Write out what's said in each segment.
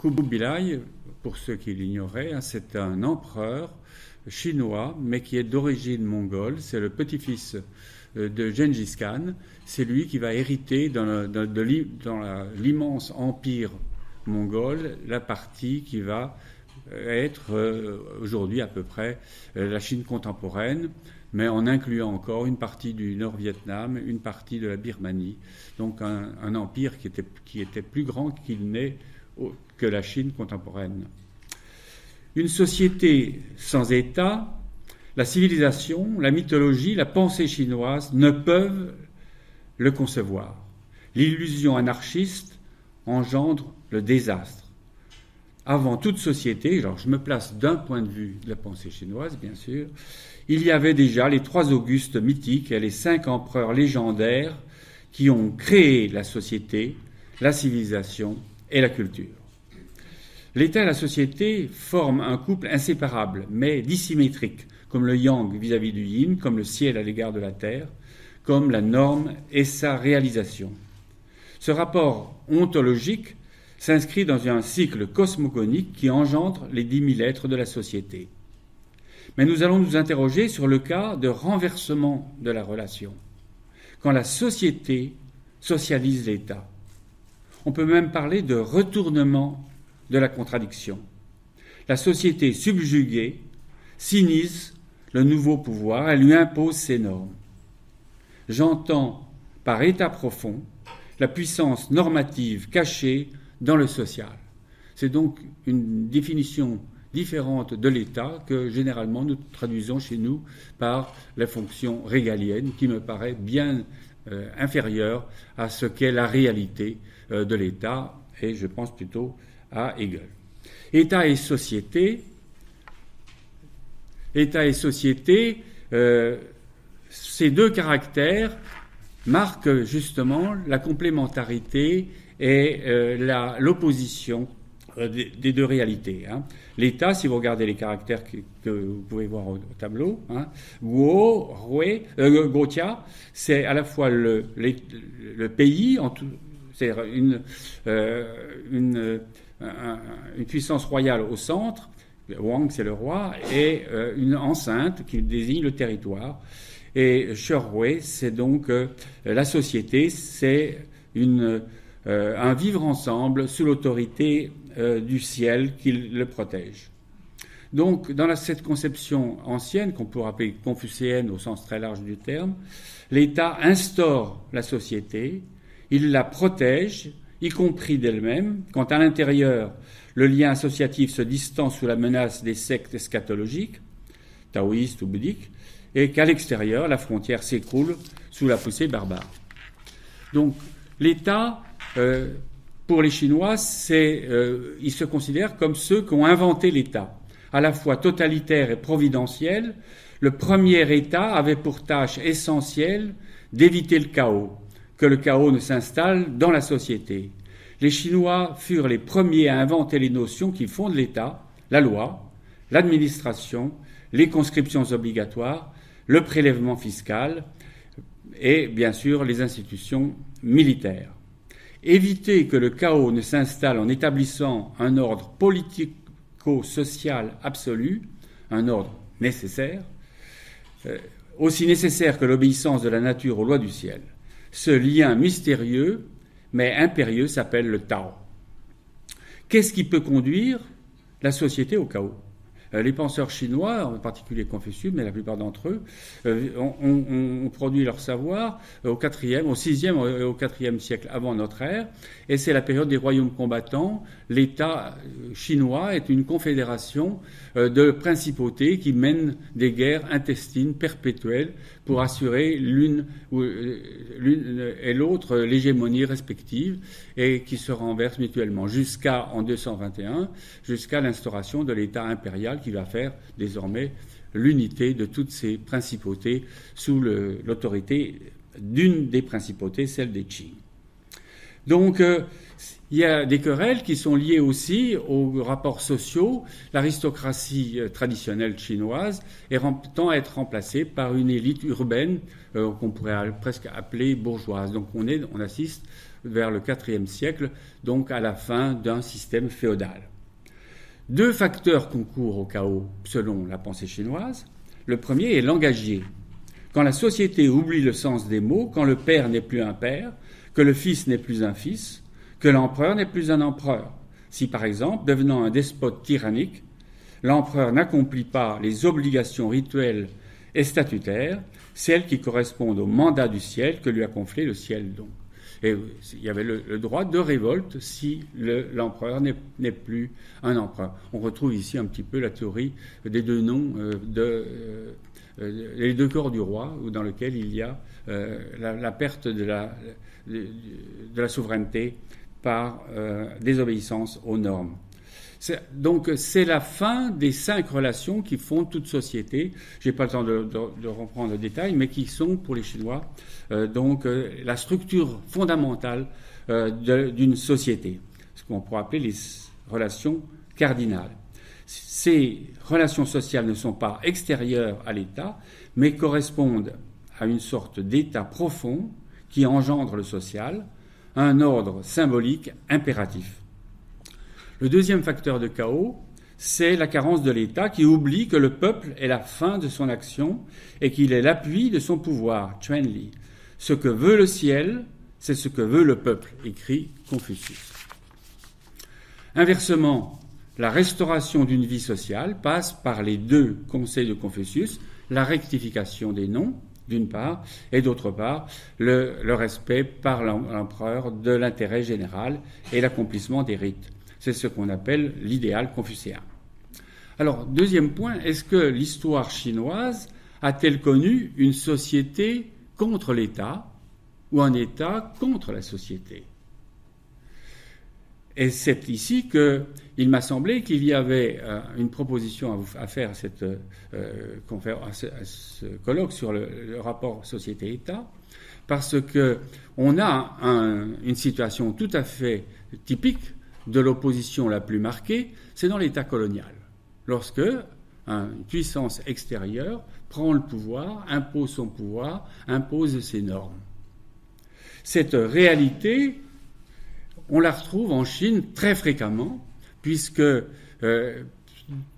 Kublai, pour ceux qui l'ignoraient, c'est un empereur chinois, mais qui est d'origine mongole. C'est le petit-fils de Gengis Khan. C'est lui qui va hériter dans l'immense empire mongol la partie qui va être aujourd'hui à peu près la Chine contemporaine, mais en incluant encore une partie du Nord-Vietnam, une partie de la Birmanie. Donc un empire qui était plus grand qu'il n'est que la Chine contemporaine. Une société sans État, la civilisation, la mythologie, la pensée chinoise ne peuvent le concevoir. L'illusion anarchiste engendre le désastre. Avant toute société, alors je me place d'un point de vue de la pensée chinoise, bien sûr, il y avait déjà les 3 Augustes mythiques et les 5 empereurs légendaires qui ont créé la société, la civilisation et la culture. L'État et la société forment un couple inséparable, mais dissymétrique, comme le yang vis-à-vis du yin, comme le ciel à l'égard de la terre, comme la norme et sa réalisation. Ce rapport ontologique s'inscrit dans un cycle cosmogonique qui engendre les 10 000 êtres de la société. Mais nous allons nous interroger sur le cas de renversement de la relation, quand la société socialise l'État. On peut même parler de retournement de la contradiction. La société subjuguée s'inise le nouveau pouvoir, elle lui impose ses normes. J'entends par état profond la puissance normative cachée dans le social. C'est donc une définition différente de l'État que généralement nous traduisons chez nous par la fonction régalienne qui me paraît bien inférieure à ce qu'est la réalité de l'État, et je pense plutôt à Hegel. État et société, ces 2 caractères marquent justement la complémentarité et l'opposition des 2 réalités. L'État, si vous regardez les caractères que vous pouvez voir au tableau, Guo, Rui, Gotia, c'est à la fois le pays, c'est-à-dire une puissance royale au centre, Wang c'est le roi, et une enceinte qui désigne le territoire. Et Sherway, c'est donc la société, c'est un vivre ensemble sous l'autorité du ciel qui le protège. Donc, dans cette conception ancienne, qu'on peut appeler confucéenne au sens très large du terme, l'État instaure la société, il la protège, y compris d'elle-même, quand à l'intérieur, le lien associatif se distance sous la menace des sectes eschatologiques, taoïstes ou bouddhiques, et qu'à l'extérieur, la frontière s'écroule sous la poussée barbare. Donc, l'État, pour les Chinois, ils se considèrent comme ceux qui ont inventé l'État, à la fois totalitaire et providentiel. Le premier État avait pour tâche essentielle d'éviter le chaos, que le chaos ne s'installe dans la société. Les Chinois furent les premiers à inventer les notions qui fondent l'État, la loi, l'administration, les conscriptions obligatoires, le prélèvement fiscal et, bien sûr, les institutions militaires. Éviter que le chaos ne s'installe en établissant un ordre politico-social absolu, un ordre nécessaire, aussi nécessaire que l'obéissance de la nature aux lois du ciel. Ce lien mystérieux mais impérieux s'appelle le Tao. Qu'est-ce qui peut conduire la société au chaos ? Les penseurs chinois, en particulier Confucius, mais la plupart d'entre eux, ont produit leur savoir au 6e et au 4e siècle avant notre ère, et c'est la période des royaumes combattants. L'État chinois est une confédération de principautés qui mènent des guerres intestines perpétuelles pour assurer l'une et l'autre l'hégémonie respective et qui se renversent mutuellement en 221, jusqu'à l'instauration de l'État impérial qui va faire désormais l'unité de toutes ces principautés sous l'autorité d'une des principautés, celle des Qing. Donc, il y a des querelles qui sont liées aussi aux rapports sociaux. L'aristocratie traditionnelle chinoise tend à être remplacée par une élite urbaine qu'on pourrait presque appeler bourgeoise. Donc on assiste vers le IVe siècle, donc à la fin d'un système féodal. Deux facteurs concourent au chaos selon la pensée chinoise. Le premier est langagier. Quand la société oublie le sens des mots, quand le père n'est plus un père, que le fils n'est plus un fils, que l'empereur n'est plus un empereur. Si par exemple, devenant un despote tyrannique, l'empereur n'accomplit pas les obligations rituelles et statutaires, celles qui correspondent au mandat du ciel que lui a confié le ciel donc. Et il y avait le droit de révolte si l'empereur n'est plus un empereur. On retrouve ici un petit peu la théorie des deux noms, les deux corps du roi, dans lequel il y a la perte de la souveraineté par désobéissance aux normes. Donc c'est la fin des 5 relations qui font toute société. Je n'ai pas le temps de reprendre le détail, mais qui sont pour les Chinois la structure fondamentale d'une société, ce qu'on pourrait appeler les relations cardinales. Ces relations sociales ne sont pas extérieures à l'État, mais correspondent à une sorte d'État profond qui engendre le social, un ordre symbolique impératif. Le deuxième facteur de chaos, c'est la carence de l'État qui oublie que le peuple est la fin de son action et qu'il est l'appui de son pouvoir, Chuanli. Ce que veut le ciel, c'est ce que veut le peuple, écrit Confucius. Inversement, la restauration d'une vie sociale passe par les deux conseils de Confucius, la rectification des noms, d'une part, et d'autre part, le respect par l'empereur de l'intérêt général et l'accomplissement des rites. C'est ce qu'on appelle l'idéal confucéen. Alors, deuxième point, est-ce que l'histoire chinoise a-t-elle connu une société contre l'État ou un État contre la société ? Et c'est ici qu'il m'a semblé qu'il y avait une proposition à faire à ce colloque sur le rapport société-État, parce qu'on a une situation tout à fait typique de l'opposition la plus marquée, c'est dans l'État colonial. Lorsque une puissance extérieure prend le pouvoir, impose son pouvoir, impose ses normes. Cette réalité, on la retrouve en Chine très fréquemment, puisque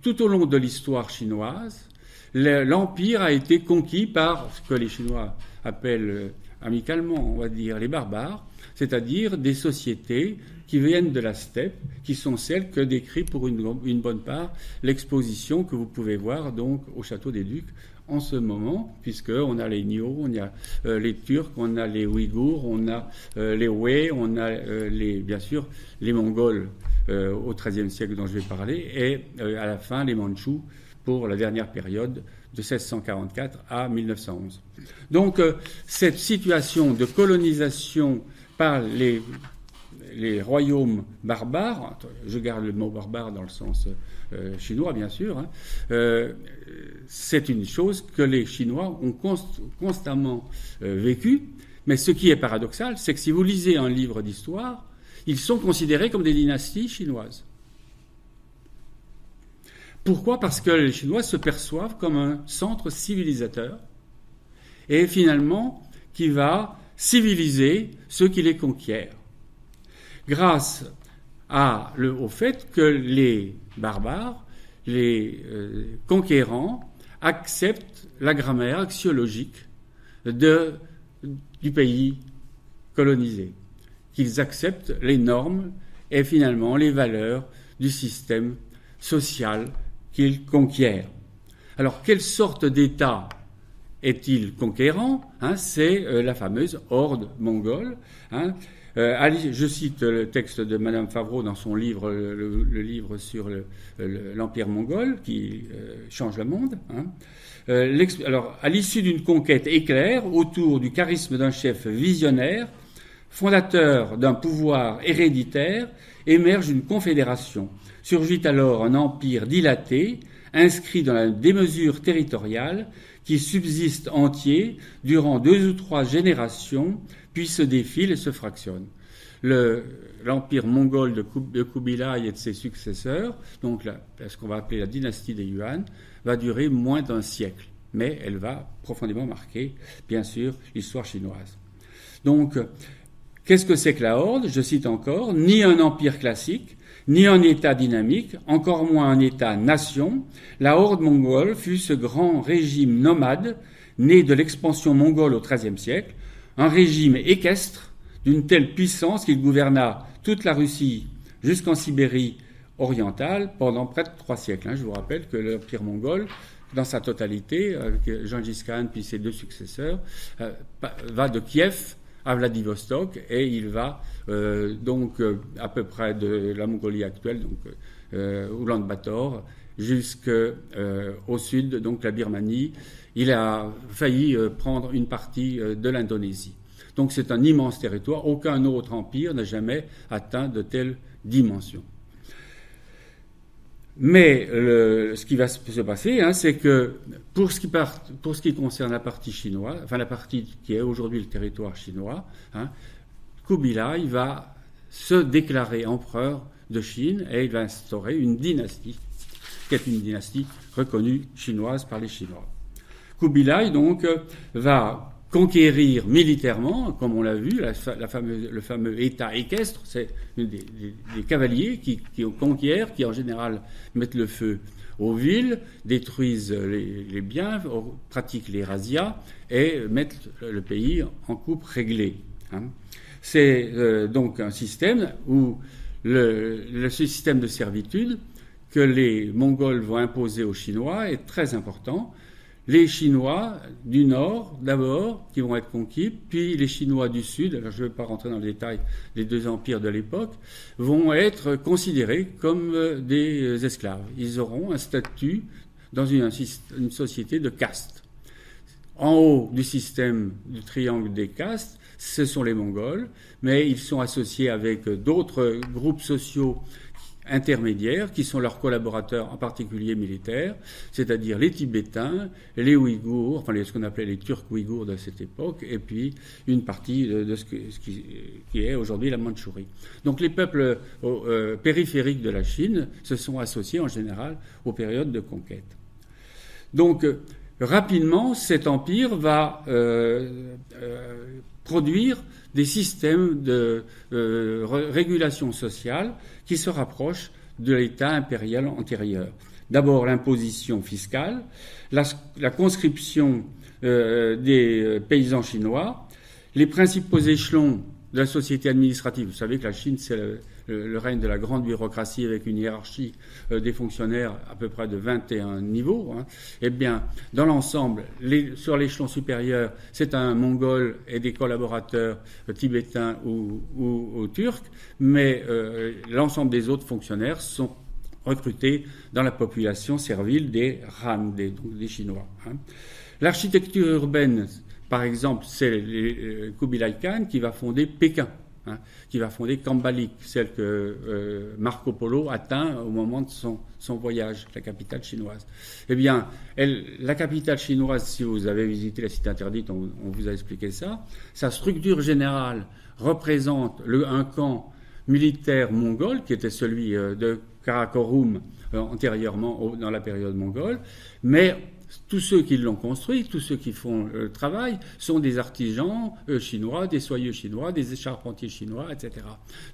tout au long de l'histoire chinoise, l'empire a été conquis par ce que les Chinois appellent amicalement, on va dire, les barbares, c'est-à-dire des sociétés qui viennent de la steppe, qui sont celles que décrit pour une bonne part l'exposition que vous pouvez voir donc au Château des Ducs en ce moment, puisqu'on a les Niaux, on a les Turcs, on a les Ouïghours, on a les Hui, on a bien sûr les Mongols au XIIIe siècle dont je vais parler, et à la fin les Mandchous pour la dernière période de 1644 à 1911. Donc cette situation de colonisation par les royaumes barbares, je garde le mot barbare dans le sens chinois bien sûr, c'est une chose que les Chinois ont constamment vécue, mais ce qui est paradoxal, c'est que si vous lisez un livre d'histoire, ils sont considérés comme des dynasties chinoises. Pourquoi ? Parce que les Chinois se perçoivent comme un centre civilisateur et finalement qui va civiliser ceux qui les conquièrent. Grâce au fait que les barbares, les conquérants, acceptent la grammaire axiologique du pays colonisé, qu'ils acceptent les normes et finalement les valeurs du système social qu'ils conquièrent. Alors, quelle sorte d'État est-il conquérant ? C'est la fameuse horde mongole. Je cite le texte de Madame Favreau dans son livre, le livre sur l'Empire mongol qui change le monde. Alors, à l'issue d'une conquête éclair autour du charisme d'un chef visionnaire, fondateur d'un pouvoir héréditaire, émerge une confédération. Surgit alors un empire dilaté, inscrit dans la démesure territoriale, qui subsiste entier durant 2 ou 3 générations, puis se défile et se fractionne. L'empire mongol de Kubilai et de ses successeurs, donc ce qu'on va appeler la dynastie des Yuan, va durer moins d'1 siècle, mais elle va profondément marquer, bien sûr, l'histoire chinoise. Donc, Qu'est-ce que c'est que la horde? Je cite encore, ni un empire classique, ni un État dynamique, encore moins un État-nation. La horde mongole fut ce grand régime nomade, né de l'expansion mongole au XIIIe siècle, un régime équestre d'une telle puissance qu'il gouverna toute la Russie jusqu'en Sibérie orientale pendant près de 3 siècles. Je vous rappelle que l'empire mongol, dans sa totalité, avec Gengis Khan puis ses 2 successeurs, va de Kiev à Vladivostok, et il va donc à peu près de la Mongolie actuelle, donc Oulan-Bator, jusqu'au sud, donc la Birmanie. Il a failli prendre une partie de l'Indonésie. Donc c'est un immense territoire. Aucun autre empire n'a jamais atteint de telles dimensions. Mais ce qui va se passer, c'est que pour ce qui concerne la partie chinoise, enfin la partie qui est aujourd'hui le territoire chinois, Kubilai va se déclarer empereur de Chine et il va instaurer une dynastie, qui est une dynastie reconnue chinoise par les Chinois. Kubilai donc va conquérir militairement, comme on l'a vu, le fameux État équestre, c'est des cavaliers qui conquièrent, qui en général mettent le feu aux villes, détruisent les biens, pratiquent les razzias et mettent le pays en coupe réglée. C'est donc un système où le système de servitude que les Mongols vont imposer aux Chinois est très important. Les Chinois du Nord, d'abord, qui vont être conquis, puis les Chinois du Sud, alors je ne vais pas rentrer dans le détail des 2 empires de l'époque, vont être considérés comme des esclaves. Ils auront un statut dans une société de castes. En haut du système du triangle des castes, ce sont les Mongols, mais ils sont associés avec d'autres groupes sociaux intermédiaires qui sont leurs collaborateurs, en particulier militaires, c'est-à-dire les Tibétains, les Ouïghours, enfin ce qu'on appelait les Turcs ouïghours de cette époque, et puis une partie de ce qui est aujourd'hui la Mandchourie. Donc les peuples périphériques de la Chine se sont associés en général aux périodes de conquête. Donc rapidement, cet empire va produire des systèmes de régulation sociale qui se rapprochent de l'État impérial antérieur. D'abord l'imposition fiscale, la conscription des paysans chinois, les principaux échelons de la société administrative. Vous savez que la Chine, c'est le règne de la grande bureaucratie avec une hiérarchie des fonctionnaires à peu près de 21 niveaux. Eh bien, dans l'ensemble, sur l'échelon supérieur, c'est un Mongol et des collaborateurs tibétains ou turcs, mais l'ensemble des autres fonctionnaires sont recrutés dans la population servile des Han, donc des Chinois. L'architecture urbaine, par exemple, c'est Kubilai Khan qui va fonder Pékin, qui va fonder Kambalik, celle que Marco Polo atteint au moment de son voyage, la capitale chinoise. Eh bien, la capitale chinoise, si vous avez visité la cité interdite, on vous a expliqué ça, sa structure générale représente un camp militaire mongol, qui était celui de Karakorum antérieurement dans la période mongole, mais tous ceux qui l'ont construit, tous ceux qui font le travail, sont des artisans chinois, des soyeux chinois, des charpentiers chinois, etc.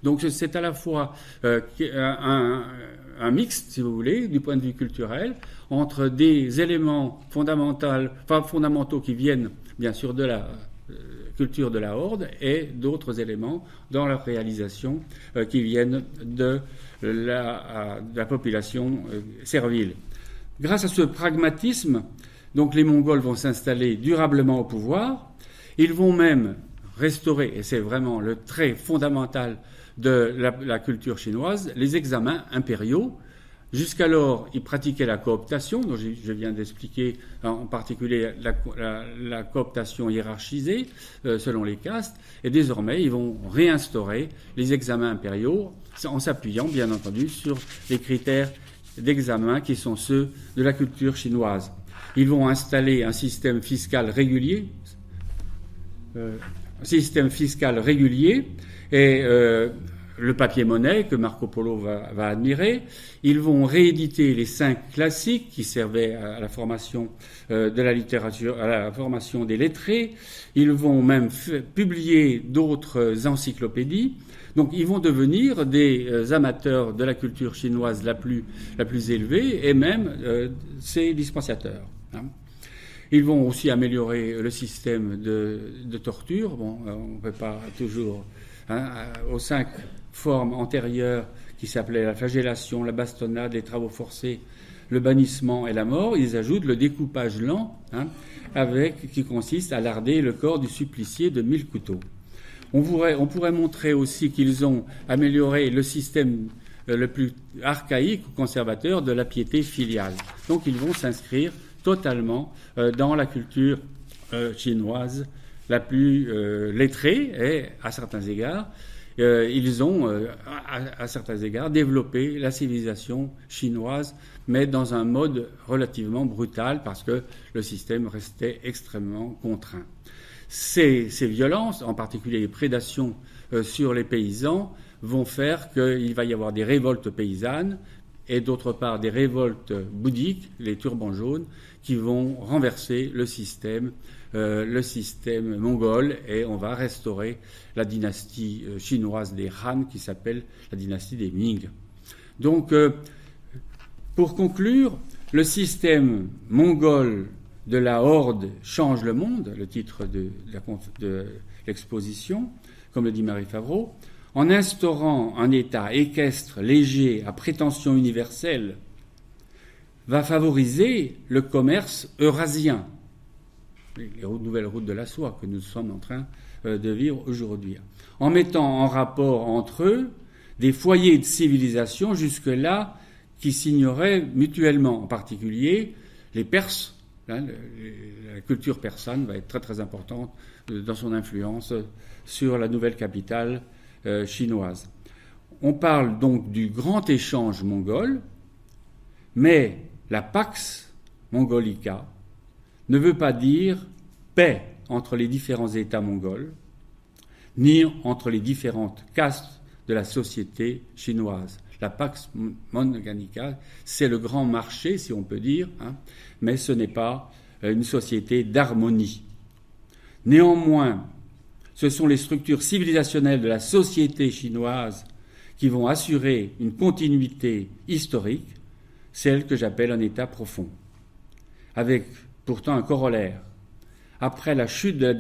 Donc c'est à la fois un mixte, si vous voulez, du point de vue culturel, entre des éléments fondamentaux qui viennent, bien sûr, de la culture de la horde et d'autres éléments dans leur réalisation qui viennent de la population servile. Grâce à ce pragmatisme, donc les Mongols vont s'installer durablement au pouvoir. Ils vont même restaurer, et c'est vraiment le trait fondamental de la culture chinoise, les examens impériaux. Jusqu'alors, ils pratiquaient la cooptation, dont je viens d'expliquer en particulier la cooptation hiérarchisée selon les castes, et désormais ils vont réinstaurer les examens impériaux en s'appuyant bien entendu sur les critères d'examen qui sont ceux de la culture chinoise. Ils vont installer un système fiscal régulier, et le papier-monnaie que Marco Polo va admirer. Ils vont rééditer les 5 classiques qui servaient à la formation de la littérature, à la formation des lettrés. Ils vont même publier d'autres encyclopédies. Donc ils vont devenir des amateurs de la culture chinoise la plus élevée, et même ses dispensateurs. Hein. Ils vont aussi améliorer le système de torture. Bon, on ne peut pas toujours... aux 5 formes antérieures qui s'appelaient la flagellation, la bastonnade, les travaux forcés, le bannissement et la mort, ils ajoutent le découpage lent, qui consiste à larder le corps du supplicié de 1000 couteaux. On pourrait montrer aussi qu'ils ont amélioré le système le plus archaïque ou conservateur de la piété filiale. Donc ils vont s'inscrire totalement dans la culture chinoise la plus lettrée, et à certains égards, ils ont, à certains égards, développé la civilisation chinoise, mais dans un mode relativement brutal, parce que le système restait extrêmement contraint. Ces violences, en particulier les prédations sur les paysans, vont faire qu'il va y avoir des révoltes paysannes, et d'autre part des révoltes bouddhiques, les turbans jaunes, qui vont renverser le système mongol, et on va restaurer la dynastie chinoise des Han, qui s'appelle la dynastie des Ming. Donc, pour conclure, le système mongol de la Horde change le monde, le titre de l'exposition, comme le dit Marie Favreau, en instaurant un État équestre, léger, à prétention universelle, va favoriser le commerce eurasien, les nouvelles routes de la soie que nous sommes en train de vivre aujourd'hui, en mettant en rapport entre eux des foyers de civilisation jusque-là qui s'ignoraient mutuellement, en particulier les Perses. La culture persane va être très très importante dans son influence sur la nouvelle capitale chinoise. On parle donc du grand échange mongol, mais la Pax Mongolica ne veut pas dire paix entre les différents États mongols, ni entre les différentes castes de la société chinoise. La Pax Mongolica, c'est le grand marché, si on peut dire, mais ce n'est pas une société d'harmonie. Néanmoins, ce sont les structures civilisationnelles de la société chinoise qui vont assurer une continuité historique, celle que j'appelle un État profond, avec pourtant un corollaire. Après la chute de la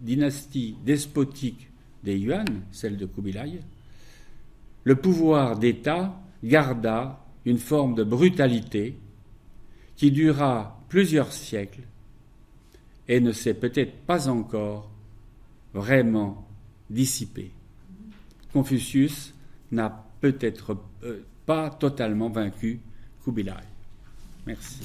dynastie despotique des Yuan, celle de Kubilai, le pouvoir d'État garda une forme de brutalité qui dura plusieurs siècles et ne s'est peut-être pas encore vraiment dissipée. Confucius n'a peut-être pas totalement vaincu Kubilai. Merci.